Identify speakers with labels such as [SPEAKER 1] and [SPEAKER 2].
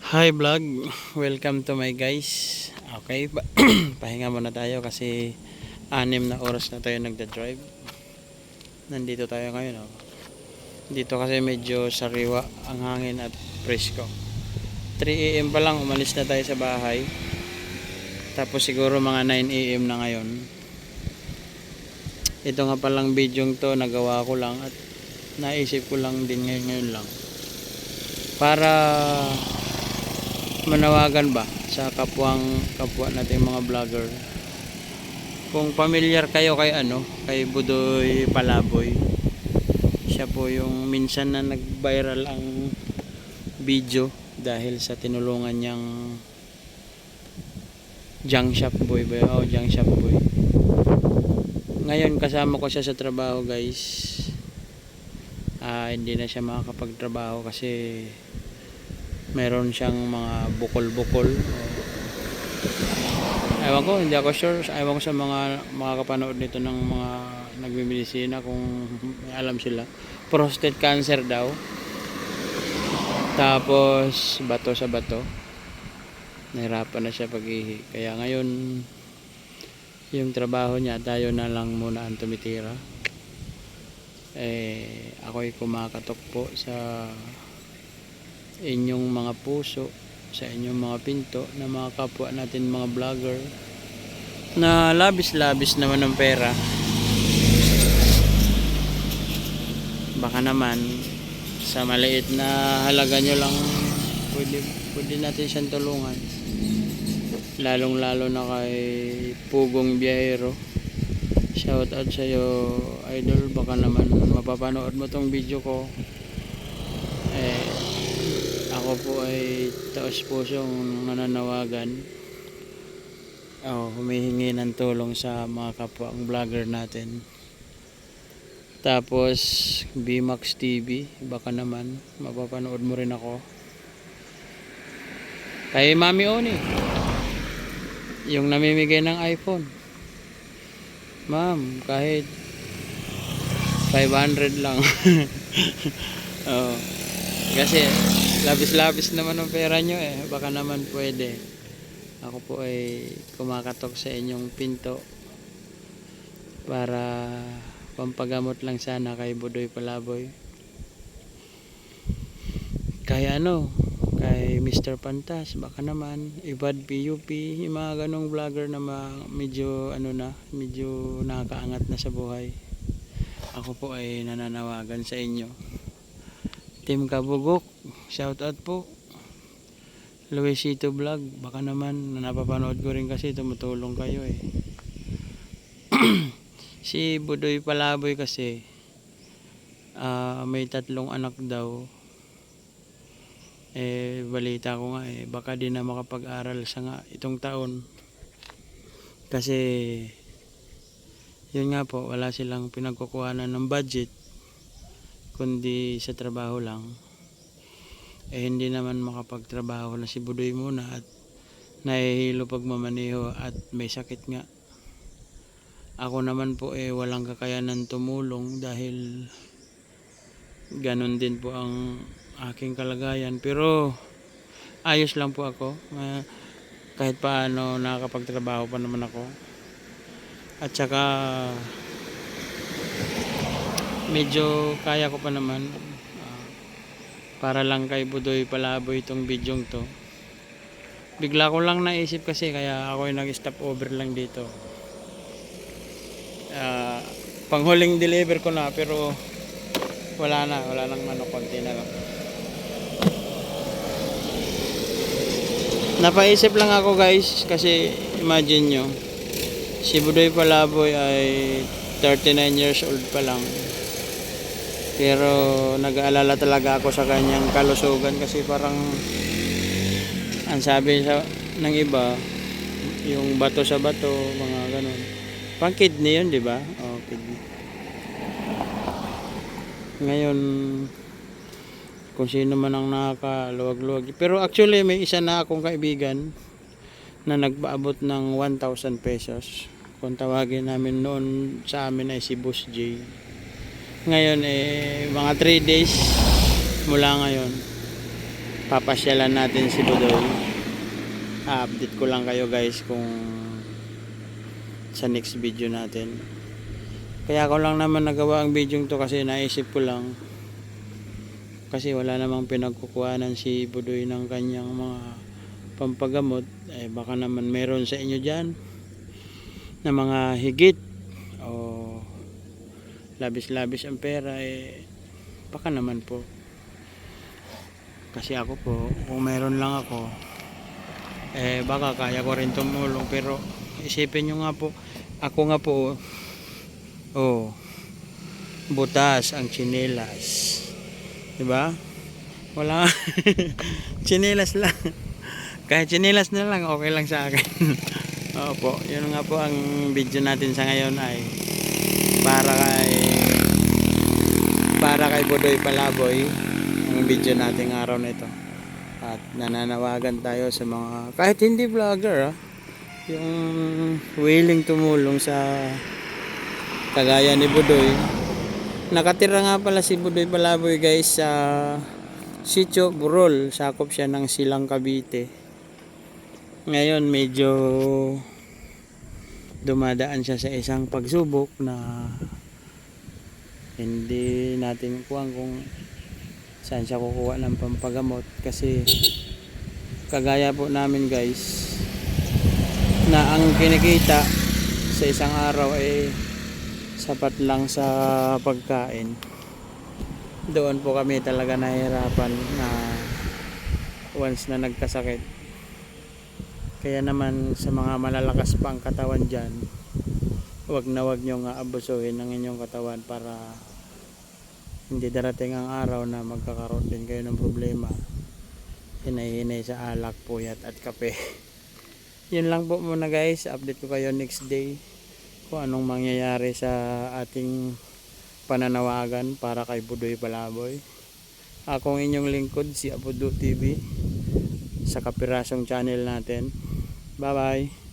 [SPEAKER 1] Hi vlog, welcome to my guys. Okay, pahinga muna tayo kasi 6 na oras na tayo nagda-drive. Nandito tayo ngayon. Oh. Dito kasi medyo sariwa ang hangin at presko. 3 AM pa lang umalis na tayo sa bahay. Tapos siguro mga 9 AM na ngayon. Ito nga palang video to nagawa ko lang at naisip ko lang din ngayon lang. Para manawagan ba sa kapwa nating mga vlogger. Kung familiar kayo kay Budoy Palaboy. Siya po yung minsan na nag-viral ang video dahil sa tinulungan niyang junk shop boy junk shop boy. Ngayon kasama ko siya sa trabaho, guys. Hindi na siya makakapagtrabaho kasi meron siyang mga bukol-bukol. Ewan ko, hindi ako sure. Ewan ko sa mga makakapanood nito ng mga nagmimedisina kung may alam sila. Prostate cancer daw. Tapos bato sa bato. Nahirapan na siya pag-ihi. Kaya ngayon yung trabaho niya, tayo na lang muna ang tumitira. Ako'y kumakatok po sa inyong mga puso, sa inyong mga pinto na mga kapwa natin mga vlogger na labis-labis naman ng pera. Baka naman sa maliit na halaga nyo lang pwede natin siyang tulungan, lalong lalo na kay Pugong Biyahero. Shout out sa iyo, idol. Baka naman mapapanood mo tong video ko. Ako po ay taos pusong nananawagan, humihingi ng tulong sa mga kapwa ang vlogger natin. Tapos BMAX TV, baka naman mapapanood mo rin ako. Kay Mami Oni, yung namimigay ng iPhone, ma'am, kahit 500 lang. Kasi labis-labis naman ang pera nyo baka naman pwede. Ako po ay kumakatok sa inyong pinto para pampagamot lang sana kay Budoy Palaboy, kay kay Mr. Pantas, baka naman Ibad PUP, yung mga ganong vlogger na medyo medyo nakakaangat na sa buhay. Ako po ay nananawagan sa inyo. Team Kabugok, shout out po. Luisito Vlog, baka naman napapanood ko rin kasi tumutulong kayo Si Budoy Palaboy kasi may 3 anak daw. Balita ko nga baka di na makapag-aral sa itong taon. Kasi yun nga po, wala silang pinagkukuhanan ng budget kundi sa trabaho lang. Hindi naman makapagtrabaho na si Budoy muna at nahihilo pag mamaneho at may sakit nga. Ako naman po walang kakayanan tumulong dahil ganon din po ang aking kalagayan, pero ayos lang po ako. Kahit paano nakakapagtrabaho pa naman ako. At saka medyo kaya ko pa naman. Para lang kay Budoy Palaboy itong video to. Bigla ko lang naisip kasi kaya ako ay nag-stop over lang dito. Panghuling deliver ko na pero wala nang konti na lang. Napaisip lang ako, guys, kasi imagine nyo, si Budoy Palaboy ay 39 years old pa lang. Pero nag-aalala talaga ako sa kanyang kalusugan kasi parang ang sabi ng iba, yung bato sa bato, mga ganun. Pang kidney yun, di ba? Kidney. Ngayon, kung sino man ang nakakaluwag-luwag. Pero actually, may isa na akong kaibigan na nagpaabot ng 1,000 pesos. Kung tawagin namin noon sa amin ay si Boss J. Ngayon mga 3 days mula ngayon papasyalan natin si Budoy. Update ko lang kayo guys kung sa next video natin. Kaya ko lang naman nagawa ang video to kasi naisip ko lang, kasi wala namang pinagkukuhanan si Budoy ng kanyang mga pampagamot. Baka naman meron sa inyo dyan na mga higit o labis-labis ang pera, baka naman po. Kasi ako po, kung meron lang ako, baka kaya ko rin tumulong. Pero isipin nyo nga po, ako nga po, butas ang tsinelas, diba? Wala. Tsinelas lang. Kahit tsinelas na lang, okay lang sa akin. Opo, yun nga po ang video natin sa ngayon, ay para kay Budoy Palaboy ang video nating araw na ito. At nananawagan tayo sa mga kahit hindi vlogger, yung willing tumulong sa kagaya ni Budoy. Nakatira nga pala si Budoy Palaboy guys sa Sitio Burol, sakop siya ng Silang Cavite. Ngayon medyo dumadaan siya sa isang pagsubok na hindi natin kuwang kung saan siya kukuha ng pampagamot, kasi kagaya po namin guys na ang kinikita sa isang araw ay sapat lang sa pagkain. Doon po kami talaga nahihirapan na once na nagkasakit. Kaya naman sa mga malalakas pang katawan dyan, wag nyo nga abusuhin ang inyong katawan para hindi darating ang araw na magkakaroon din kayo ng problema, hinay-hinay sa alak, puyat at kape. Yun lang po muna guys, update ko kayo next day kung anong mangyayari sa ating pananawagan para kay Budoy Palaboy. Akong inyong lingkod, si Apudo TV, sa kapirasong channel natin. Bye bye.